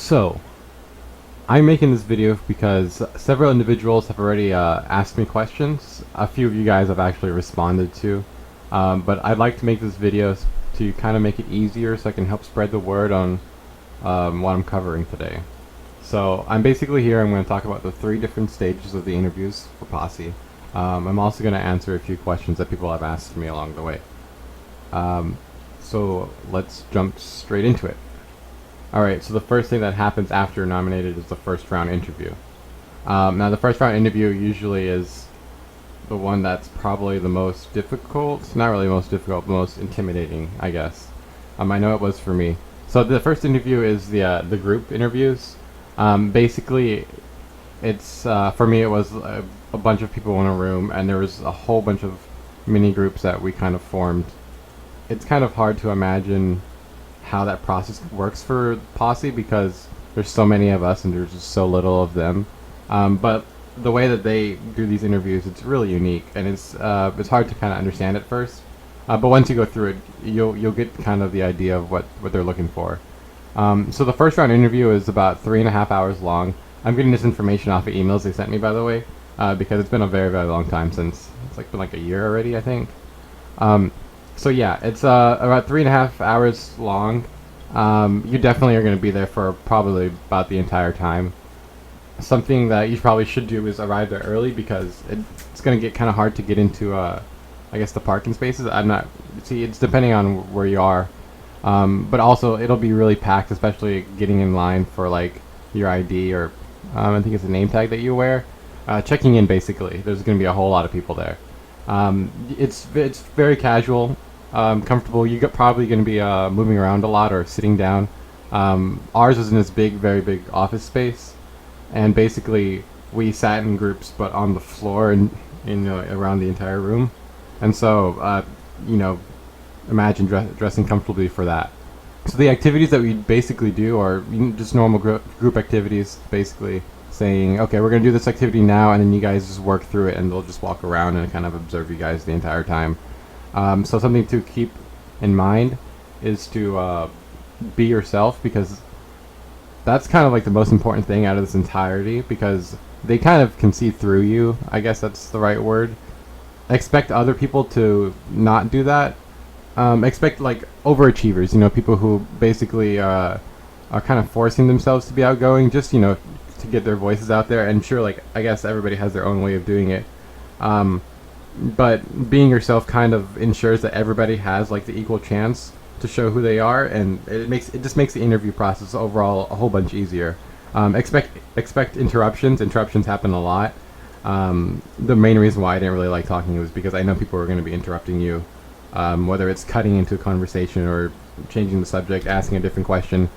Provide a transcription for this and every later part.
So, I'm making this video because several individuals have already asked me questions. A few of you guys have actually responded to. But I'd like to make this video to kind of make it easier so I can help spread the word on what I'm covering today. So, I'm basically here, I'm going to talk about the 3 different stages of the interviews for Posse. I'm also going to answer a few questions that people have asked me along the way. So, let's jump straight into it. Alright, so the first thing that happens after you're nominated is the first round interview. Now the first round interview usually is the one that's probably the most difficult, not really the most difficult, the most intimidating, I guess. I know it was for me. So the first interview is the group interviews. Basically, it's, for me it was a bunch of people in a room and there was a whole bunch of mini groups that we kind of formed. It's kind of hard to imagine how that process works for Posse because there's so many of us and there's just so little of them. But the way that they do these interviews, it's really unique and it's hard to kind of understand at first. But once you go through it, you'll get kind of the idea of what they're looking for. So the first round interview is about 3.5 hours long. I'm getting this information off of emails they sent me, by the way, because it's been a very, very long time since it's been like a year already, I think. So yeah, it's about 3.5 hours long. You definitely are going to be there for probably about the entire time. Something that you probably should do is arrive there early because it's going to get kind of hard to get into, I guess, the parking spaces. It's depending on where you are. But also, it'll be really packed, especially getting in line for, like, your ID or, I think it's a name tag that you wear. Checking in, basically. There's going to be a whole lot of people there. It's very casual. Comfortable. You're probably going to be moving around a lot or sitting down. Ours is in this very big office space, and basically we sat in groups, but on the floor and around the entire room. And so, imagine dressing comfortably for that. So the activities that we basically do are just normal group activities, basically saying, okay, we're going to do this activity now, and then you guys just work through it, and they'll just walk around and kind of observe you guys the entire time. So something to keep in mind is to be yourself, because that's kind of like the most important thing out of this entirety, because they kind of can see through you. I guess that's the right word. Expect other people to not do that. Expect like overachievers, people who basically are kind of forcing themselves to be outgoing, just to get their voices out there. And sure, like I guess everybody has their own way of doing it. But being yourself kind of ensures that everybody has like the equal chance to show who they are, and it just makes the interview process overall a whole bunch easier. Expect interruptions. Interruptions happen a lot. The main reason why I didn't really like talking was because I know people are going to be interrupting you, whether it's cutting into a conversation or changing the subject, asking a different question.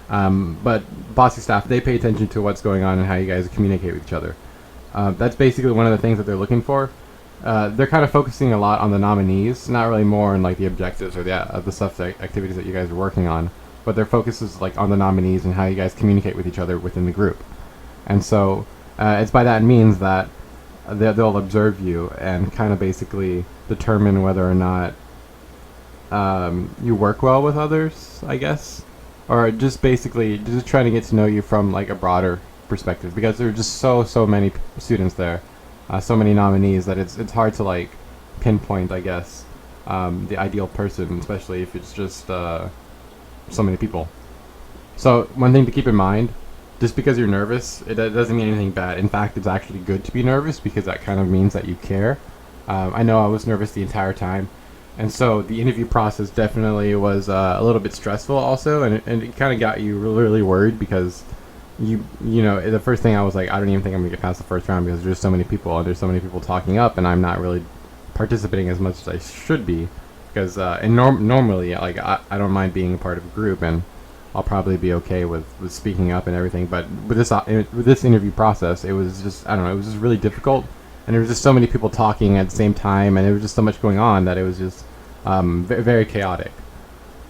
But Posse staff, they pay attention to what's going on and how you guys communicate with each other. That's basically one of the things that they're looking for. They're kind of focusing a lot on the nominees, not really more on like the objectives or the stuff, activities that you guys are working on, but their focus is like on the nominees and how you guys communicate with each other within the group. And so it's by that means that they'll observe you and kind of basically determine whether or not you work well with others, I guess, or just basically just trying to get to know you from like a broader perspective, because there are just so many students there. So many nominees that it's hard to like pinpoint, I guess, the ideal person, especially if it's just so many people. So one thing to keep in mind, just because you're nervous, it doesn't mean anything bad. In fact, it's actually good to be nervous because that kind of means that you care. I know I was nervous the entire time, and so the interview process definitely was a little bit stressful also, and it kind of got you really worried because the first thing I was like, I don't even think I'm gonna get past the first round because there's so many people and there's so many people talking up, and I'm not really participating as much as I should be, because normally like I don't mind being a part of a group, and I'll probably be okay with speaking up and everything. But with this interview process, it was just, I don't know, it was just really difficult, and there was just so many people talking at the same time, and there was just so much going on that it was just very chaotic.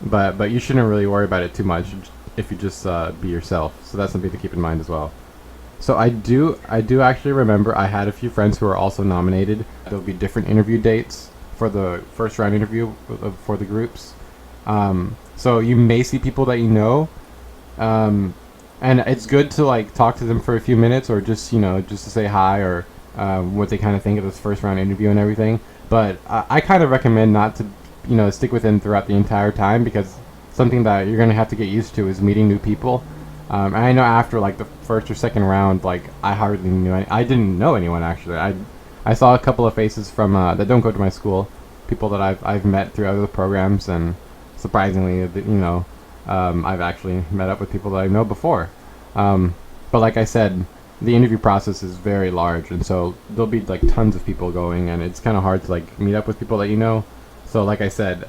But you shouldn't really worry about it too much if you just be yourself. So that's something to keep in mind as well. So I do actually remember I had a few friends who were also nominated. There'll be different interview dates for the first round interview for the groups. So you may see people that you know, and it's good to like talk to them for a few minutes, or just just to say hi, or what they kind of think of this first round interview and everything. But I kind of recommend not to stick with them throughout the entire time, because something that you're gonna have to get used to is meeting new people. And I know after like the first or second round, like I hardly knew I didn't know anyone actually. I saw a couple of faces from that don't go to my school, people that I've met through other programs, and surprisingly, I've actually met up with people that I know before. But like I said, the interview process is very large, and so there'll be like tons of people going, and it's kind of hard to like meet up with people that you know. So like I said,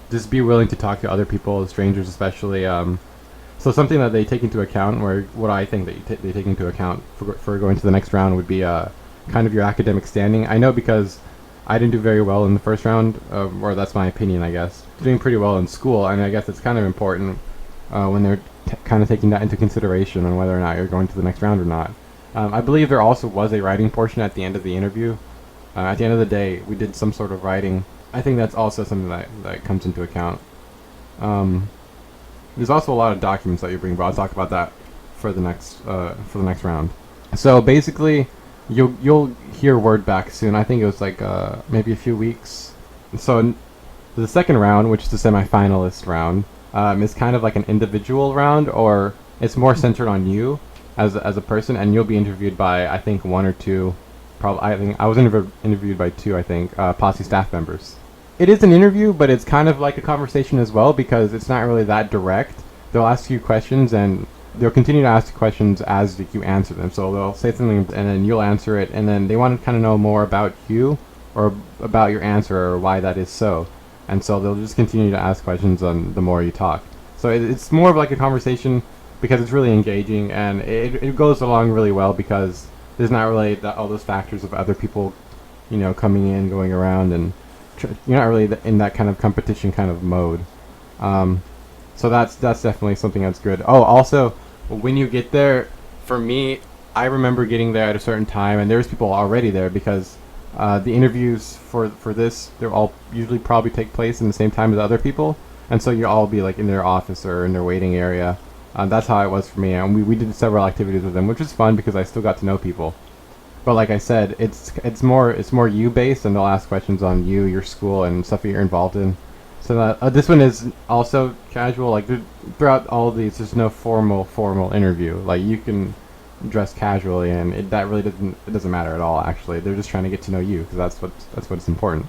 just be willing to talk to other people, strangers especially. So something that they take into account, or what I think that they take into account for going to the next round, would be kind of your academic standing. I know because I didn't do very well in the first round, or that's my opinion, I guess. Doing pretty well in school, and I guess it's kind of important when they're kind of taking that into consideration on whether or not you're going to the next round or not. I believe there also was a writing portion at the end of the interview. At the end of the day, we did some sort of writing. I think that's also something that comes into account. There's also a lot of documents that you bring, but I'll talk about that for the next round. So basically, you'll hear word back soon. I think it was like maybe a few weeks. So the second round, which is the semifinalist round, is kind of like an individual round, or it's more centered on you as a person, and you'll be interviewed by I think one or two. Probably I think I was interviewed by two. I think Posse staff members. It is an interview, but it's kind of like a conversation as well, because it's not really that direct. They'll ask you questions, and they'll continue to ask questions as you answer them. So they'll say something, and then you'll answer it, and then they want to kind of know more about you, or about your answer, or why that is so. And so they'll just continue to ask questions on the more you talk. So it's more of like a conversation, because it's really engaging, and it goes along really well, because there's not really all those factors of other people, coming in, going around, and you're not really in that kind of competition kind of mode. So that's definitely something that's good. Oh, also, when you get there, for me, I remember getting there at a certain time, and there's people already there, because the interviews for this, they'll all usually probably take place in the same time as other people, and so you'll all be like in their office or in their waiting area. That's how it was for me, and we did several activities with them, which was fun because I still got to know people. But like I said, it's more you based, and they'll ask questions on you, your school, and stuff that you're involved in. So this one is also casual. Like throughout all of these, there's no formal interview. Like you can dress casually, and that really doesn't matter at all. Actually, they're just trying to get to know you, because that's what's important.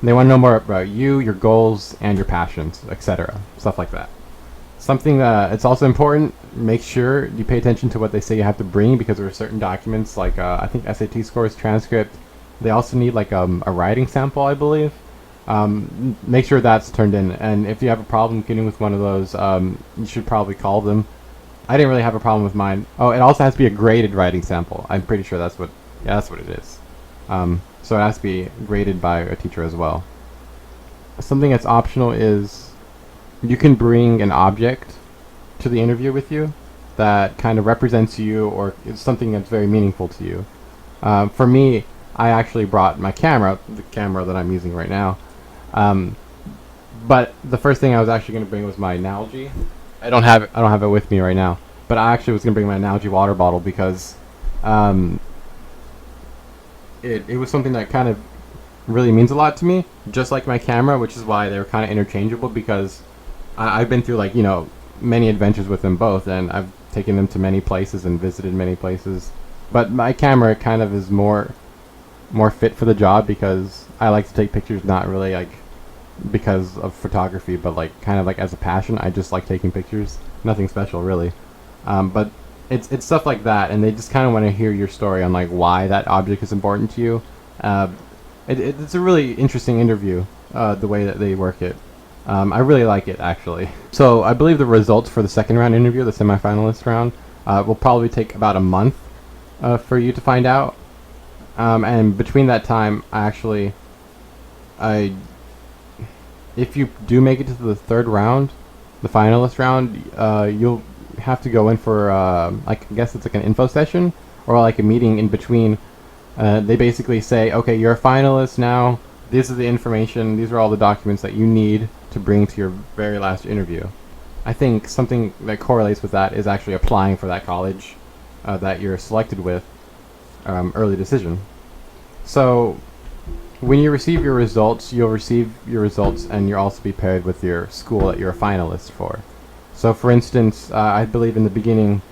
And they want to know more about you, your goals, and your passions, etc. Stuff like that. Something that it's also important, make sure you pay attention to what they say you have to bring, because there are certain documents like I think SAT scores, transcript. They also need like a writing sample, I believe. Make sure that's turned in, and if you have a problem getting with one of those, you should probably call them. I didn't really have a problem with mine. Oh, it also has to be a graded writing sample. I'm pretty sure that's what it is. So it has to be graded by a teacher as well. Something that's optional is you can bring an object to the interview with you that kind of represents you, or is something that's very meaningful to you. For me, I actually brought my camera, the camera that I'm using right now. But the first thing I was actually going to bring was my Nalgene. I don't have it with me right now, but I actually was going to bring my Nalgene water bottle, because it was something that kind of really means a lot to me, just like my camera, which is why they were kind of interchangeable, because I've been through many adventures with them both, and I've taken them to many places and visited many places. But my camera kind of is more fit for the job, because I like to take pictures, not really like because of photography, but like kind of like as a passion. I just like taking pictures, nothing special really. But it's stuff like that, and they just kind of want to hear your story on like why that object is important to you. It's a really interesting interview, the way that they work it. I really like it, actually. So I believe the results for the second round interview, the semifinalist round, will probably take about a month for you to find out. And between that time, if you do make it to the third round, the finalist round, you'll have to go in for, I guess it's like an info session, or like a meeting in between. They basically say, okay, you're a finalist now. This is the information. These are all the documents that you need to bring to your very last interview. I think something that correlates with that is actually applying for that college that you're selected with, early decision. So when you receive your results, you'll receive your results and you'll also be paired with your school that you're a finalist for. So for instance, I believe in the beginning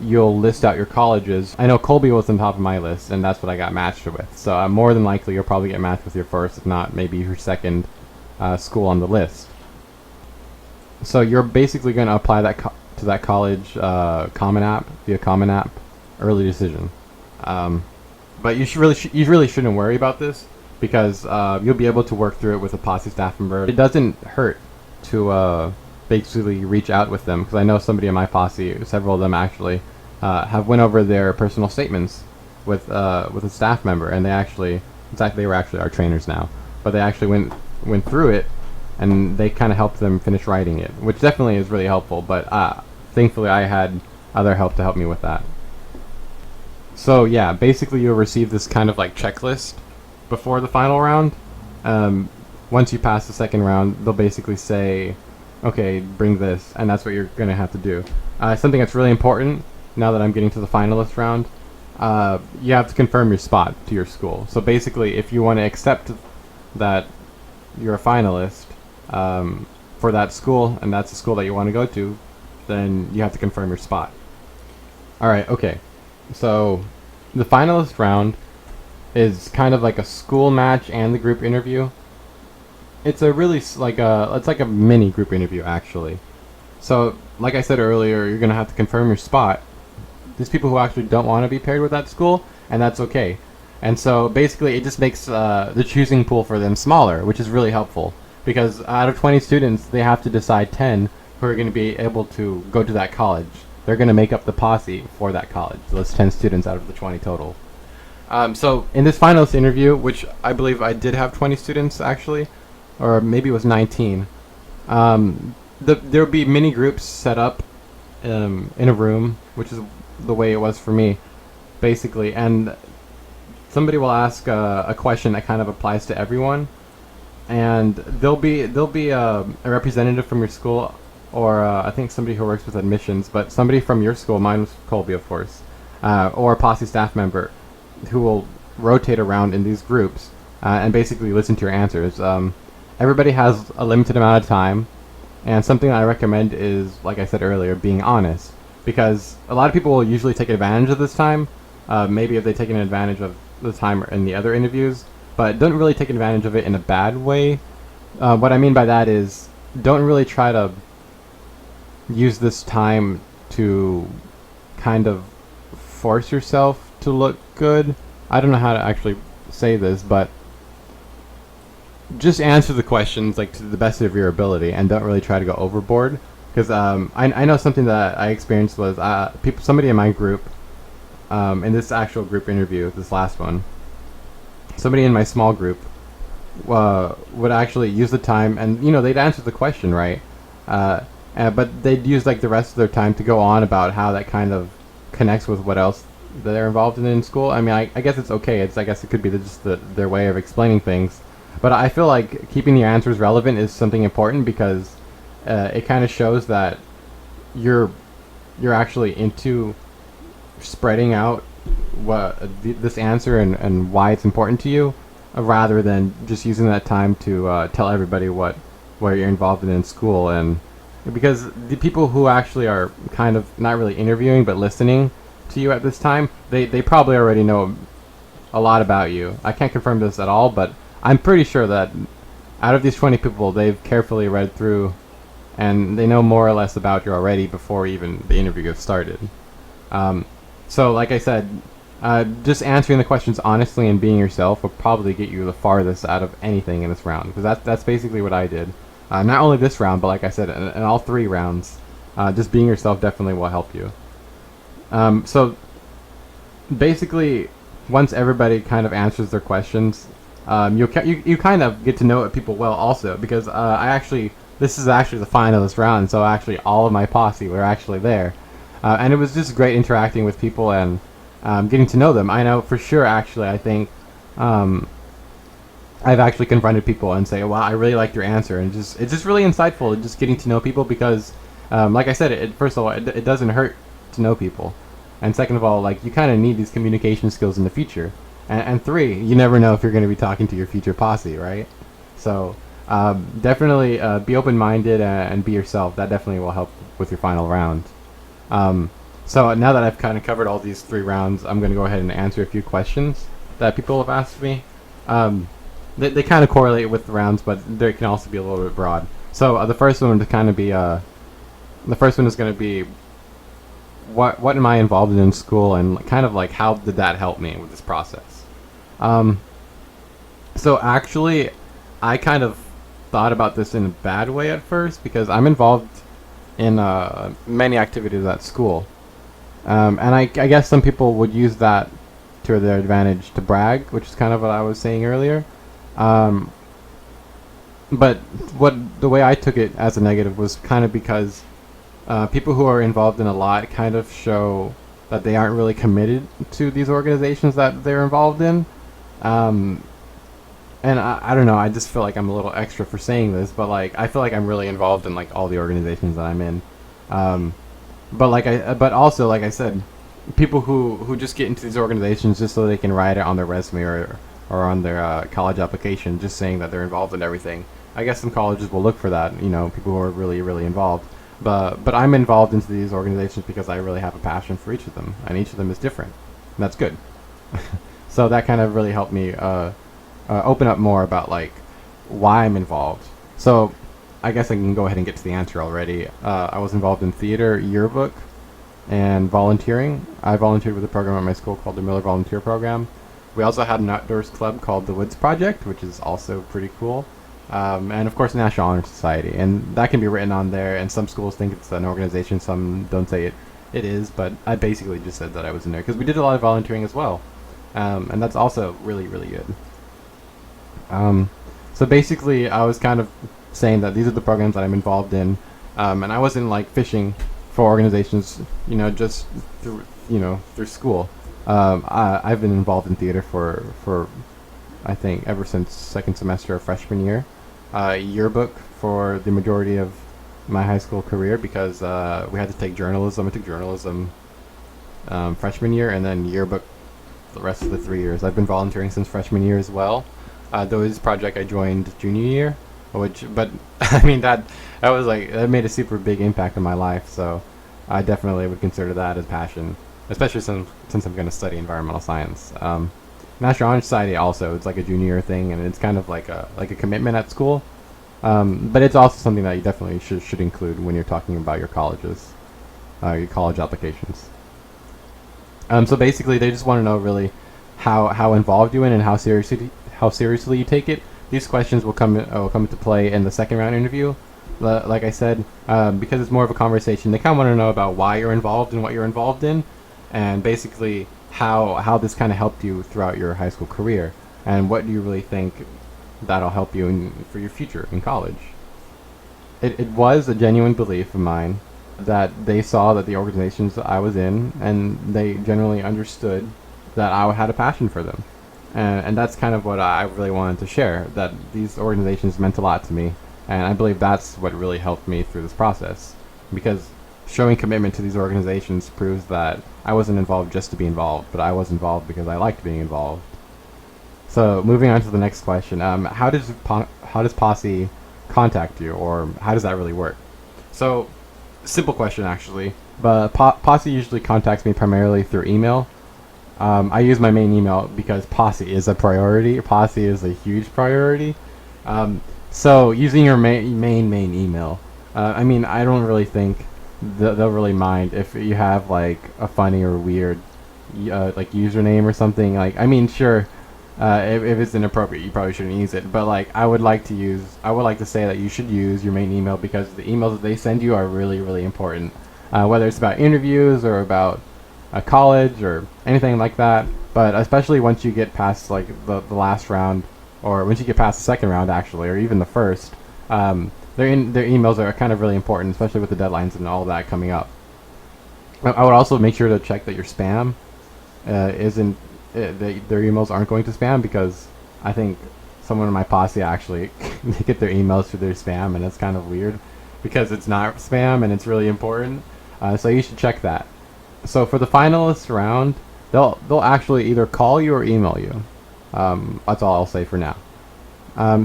you'll list out your colleges. I know Colby was on top of my list, and that's what I got matched with. So more than likely you'll probably get matched with your first, if not maybe your second school on the list. So you're basically going to apply that to that college Common App via Common App early decision. But you really shouldn't worry about this because you'll be able to work through it with a posse staff member. It doesn't hurt to basically reach out with them, because I know somebody in my posse, several of them actually, have went over their personal statements with a staff member, and in fact they were actually our trainers now, but they actually went through it, and they kind of helped them finish writing it, which definitely is really helpful. But thankfully I had other help to help me with that. So yeah, basically you'll receive this kind of like checklist before the final round. Once you pass the second round, they'll basically say, okay, bring this, and that's what you're going to have to do. Something that's really important, now that I'm getting to the finalist round, you have to confirm your spot to your school. So basically, if you want to accept that you're a finalist for that school, and that's the school that you want to go to, then you have to confirm your spot. Alright, okay. So, the finalist round is kind of like a school match and the group interview. It's like a mini group interview actually. So, like I said earlier, you're gonna have to confirm your spot. There's people who actually don't want to be paired with that school, and that's okay. And so basically, it just makes the choosing pool for them smaller, which is really helpful. Because out of 20 students, they have to decide 10 who are going to be able to go to that college. They're going to make up the posse for that college. So it's 10 students out of the 20 total. So in this finalist interview, which I believe I did have 20 students actually, or maybe it was 19, there'll be mini groups set up in a room, which is the way it was for me, basically, and somebody will ask a question that kind of applies to everyone, and there'll be a representative from your school, or I think somebody who works with admissions, but somebody from your school, mine was Colby of course, or a posse staff member who will rotate around in these groups and basically listen to your answers. Everybody has a limited amount of time, and something that I recommend is, like I said earlier, being honest, because a lot of people will usually take advantage of this time, maybe if they've taken advantage of the time in the other interviews, but don't really take advantage of it in a bad way. What I mean by that is, don't really try to use this time to kind of force yourself to look good. I don't know how to actually say this, but just answer the questions like to the best of your ability, and don't really try to go overboard. Because I know something that I experienced was somebody in my group, in this actual group interview, this last one, somebody in my small group would actually use the time, and they'd answer the question right, but they'd use like the rest of their time to go on about how that kind of connects with what else that they're involved in school. I mean, I guess it's okay. I guess it could be just their way of explaining things. But I feel like keeping your answers relevant is something important, because it kind of shows that you're actually into spreading out this answer and why it's important to you, rather than just using that time to tell everybody what you're involved in school. And because the people who actually are kind of not really interviewing but listening to you at this time, they probably already know a lot about you. I can't confirm this at all, but I'm pretty sure that out of these 20 people, they've carefully read through and they know more or less about you already before even the interview gets started. So like I said, just answering the questions honestly and being yourself will probably get you the farthest out of anything in this round, because that's basically what I did. Not only this round, but like I said, in all 3 rounds, just being yourself definitely will help you. So basically, once everybody kind of answers their questions, you kind of get to know people well also, because this is actually the finalist round, so actually all of my posse were actually there, and it was just great interacting with people and getting to know them. I know for sure, actually, I think I've actually confronted people and say, "Wow, I really liked your answer," and it's just really insightful, just getting to know people, because Like I said, first of all, it doesn't hurt to know people, and second of all, like you kind of need these communication skills in the future. And three, you never know if you're going to be talking to your future posse, right? So definitely be open-minded and be yourself. That definitely will help with your final round. Um, so now that I've kind of covered all these 3 rounds, I'm going to go ahead and answer a few questions that people have asked me. Um, they kind of correlate with the rounds, but they can also be a little bit broad. So the first one to kind of be the first one is going to be what am I involved in school, and kind of like how did that help me with this process. Um, so actually, I kind of thought about this in a bad way at first because I'm involved in many activities at school, and I guess some people would use that to their advantage to brag, which is kind of what I was saying earlier. Um, but the way I took it as a negative was kind of because people who are involved in a lot kind of show that they aren't really committed to these organizations that they're involved in. Um, and I don't know, I just feel like I'm a little extra for saying this, but like I feel like I'm really involved in like all the organizations that I'm in. Um, but also like I said, people who just get into these organizations just so they can write it on their resume or on their college application, just saying that they're involved in everything. I guess some colleges will look for that, people who are really really involved. But I'm involved into these organizations because I really have a passion for each of them, and each of them is different. And that's good. So that kind of really helped me open up more about like why I'm involved. So I guess I can go ahead and get to the answer already. I was involved in theater, yearbook, and volunteering. I volunteered with a program at my school called the Miller Volunteer Program. We also had an outdoors club called the Woods Project, which is also pretty cool. And of course, National Honor Society, and that can be written on there. And some schools think it's an organization, some don't say it is. But I basically just said that I was in there because we did a lot of volunteering as well, and that's also really really good. So basically, I was kind of saying that these are the programs that I'm involved in, and I wasn't like fishing for organizations, just through school. I've been involved in theater for I think ever since second semester of freshman year. Yearbook for the majority of my high school career because we had to take journalism. I took journalism freshman year, and then yearbook the rest of the 3 years. I've been volunteering since freshman year as well. Though this project I joined junior year, but I mean that was like that made a super big impact on my life. So I definitely would consider that as passion, especially since I'm going to study environmental science. National Honor Society also, it's like a junior thing, and it's kind of like a commitment at school. But it's also something that you definitely should include when you're talking about your colleges, your college applications. So basically, they just want to know really how involved you in and how seriously you take it. These questions will come into play in the second round interview. Like I said, because it's more of a conversation, they kind of want to know about why you're involved and what you're involved in, and basically how this kind of helped you throughout your high school career, and what do you really think that'll help you for your future in college. It was a genuine belief of mine that they saw that the organizations that I was in, and they generally understood that I had a passion for them. And that's kind of what I really wanted to share, that these organizations meant a lot to me, and I believe that's what really helped me through this process, because showing commitment to these organizations proves that I wasn't involved just to be involved, but I was involved because I liked being involved. So moving on to the next question, how does Posse contact you, or how does that really work? So, simple question actually, but Posse usually contacts me primarily through email. I use my main email because Posse is a priority. Posse is a huge priority. So using your main email, I mean, I don't really think they'll really mind if you have like a funny or weird like username or something. Like, I mean, sure, if it's inappropriate, you probably shouldn't use it. But like, I would like to say that you should use your main email because the emails that they send you are really, really important. Whether it's about interviews or about college or anything like that. But especially once you get past like the last round, or once you get past the second round actually, or even the first, their emails are kind of really important, especially with the deadlines and all that coming up. I would also make sure to check that your spam isn't their emails aren't going to spam, because I think someone in my posse actually they get their emails through their spam, and it's kind of weird because it's not spam and it's really important. So you should check that. So for the finalist round, they'll actually either call you or email you. That's all I'll say for now.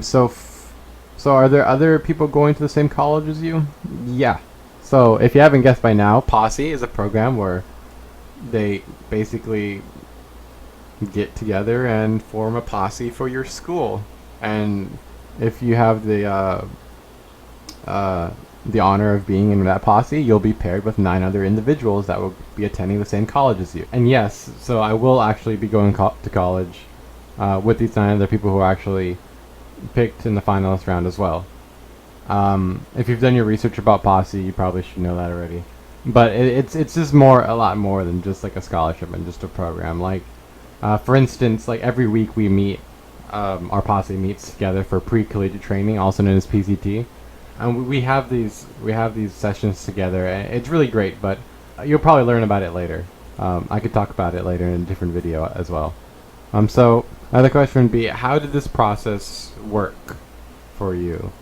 So are there other people going to the same college as you? Yeah. So if you haven't guessed by now, Posse is a program where they basically get together and form a posse for your school. And if you have the honor of being in that posse, you'll be paired with 9 other individuals that will be attending the same college as you. And yes, so I will actually be going to college with these 9 other people who are actually picked in the finalist round as well. If you've done your research about Posse, you probably should know that already. But it's just a lot more than just like a scholarship and just a program. Like, for instance, like every week we meet, our Posse meets together for pre-collegiate training, also known as PCT. And we have these sessions together, and it's really great. But you'll probably learn about it later. I could talk about it later in a different video as well. So another question would be, how did this process work for you?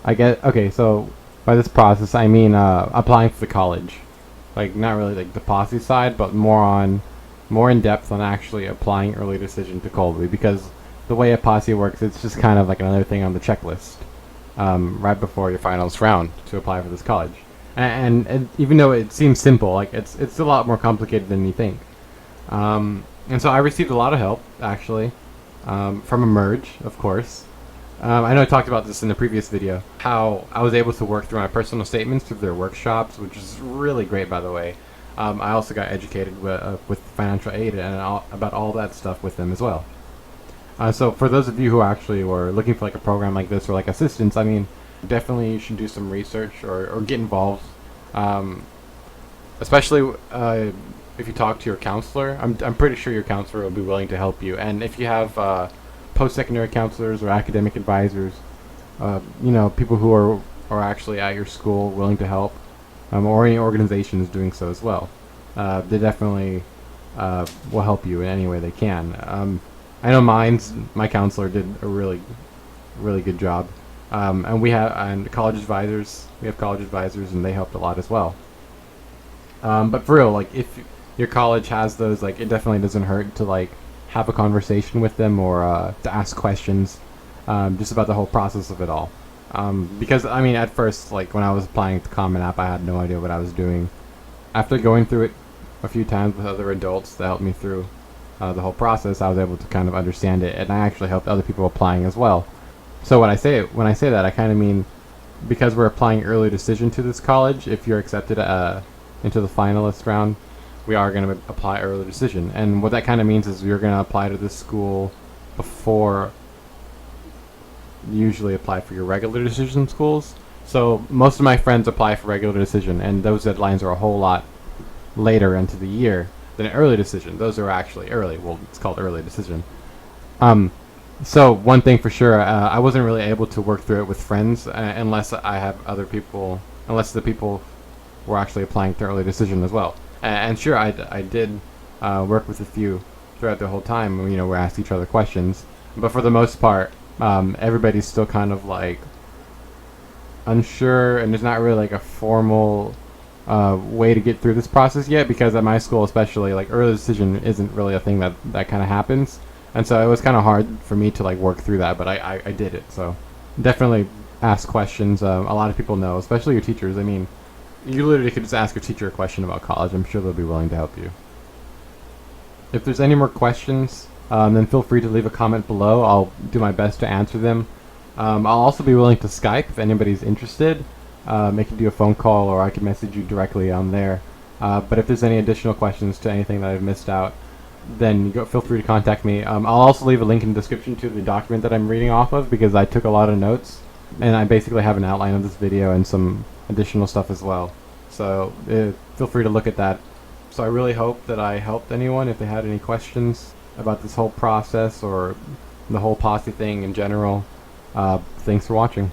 Okay, so by this process I mean applying for the college. Like, not really like the Posse side, but more in depth on actually applying early decision to Colby, because the way a Posse works, it's just kind of like another thing on the checklist right before your finals round to apply for this college. And even though it seems simple, like it's a lot more complicated than you think. And so I received a lot of help, actually, from Emerge, of course. I know I talked about this in the previous video, how I was able to work through my personal statements through their workshops, which is really great, by the way. I also got educated with financial aid and about all that stuff with them as well. So for those of you who actually were looking for like a program like this or like assistance, I mean, definitely you should do some research or get involved. Especially if you talk to your counselor. I'm pretty sure your counselor will be willing to help you. And if you have post-secondary counselors or academic advisors, people who are actually at your school willing to help, or any organizations doing so as well, they definitely will help you in any way they can. I know my counselor did a really, really good job, and we have college advisors. We have college advisors, and they helped a lot as well. But for real, like if your college has those, like it definitely doesn't hurt to like have a conversation with them or to ask questions, just about the whole process of it all. Because I mean, at first, like when I was applying to Common App, I had no idea what I was doing. After going through it a few times with other adults that helped me through the whole process, I was able to kind of understand it, and I actually helped other people applying as well. So when I say that, I kind of mean, because we're applying early decision to this college, if you're accepted into the finalist round, we are going to apply early decision. And what that kind of means is you're going to apply to this school before you usually apply for your regular decision schools. So most of my friends apply for regular decision, and those deadlines are a whole lot later into the year than early decision. Those are actually early. Well, it's called early decision. So one thing for sure, I wasn't really able to work through it with friends unless I have other people, unless the people were actually applying to early decision as well. And sure, I did work with a few throughout the whole time. We asked each other questions, but for the most part, everybody's still kind of like unsure, and there's not really like a formal way to get through this process yet, because at my school especially, like early decision isn't really a thing that kind of happens, and so it was kind of hard for me to like work through that, but I did it. So definitely ask questions. A lot of people know, especially your teachers. I mean, you literally could just ask your teacher a question about college. I'm sure they'll be willing to help you. If there's any more questions, then feel free to leave a comment below. I'll do my best to answer them. I'll also be willing to Skype if anybody's interested. I can do a phone call, or I can message you directly on there. But if there's any additional questions to anything that I've missed out, then feel free to contact me. I'll also leave a link in the description to the document that I'm reading off of, because I took a lot of notes, and I basically have an outline of this video and some additional stuff as well. So feel free to look at that. So I really hope that I helped anyone if they had any questions about this whole process or the whole Posse thing in general. Thanks for watching.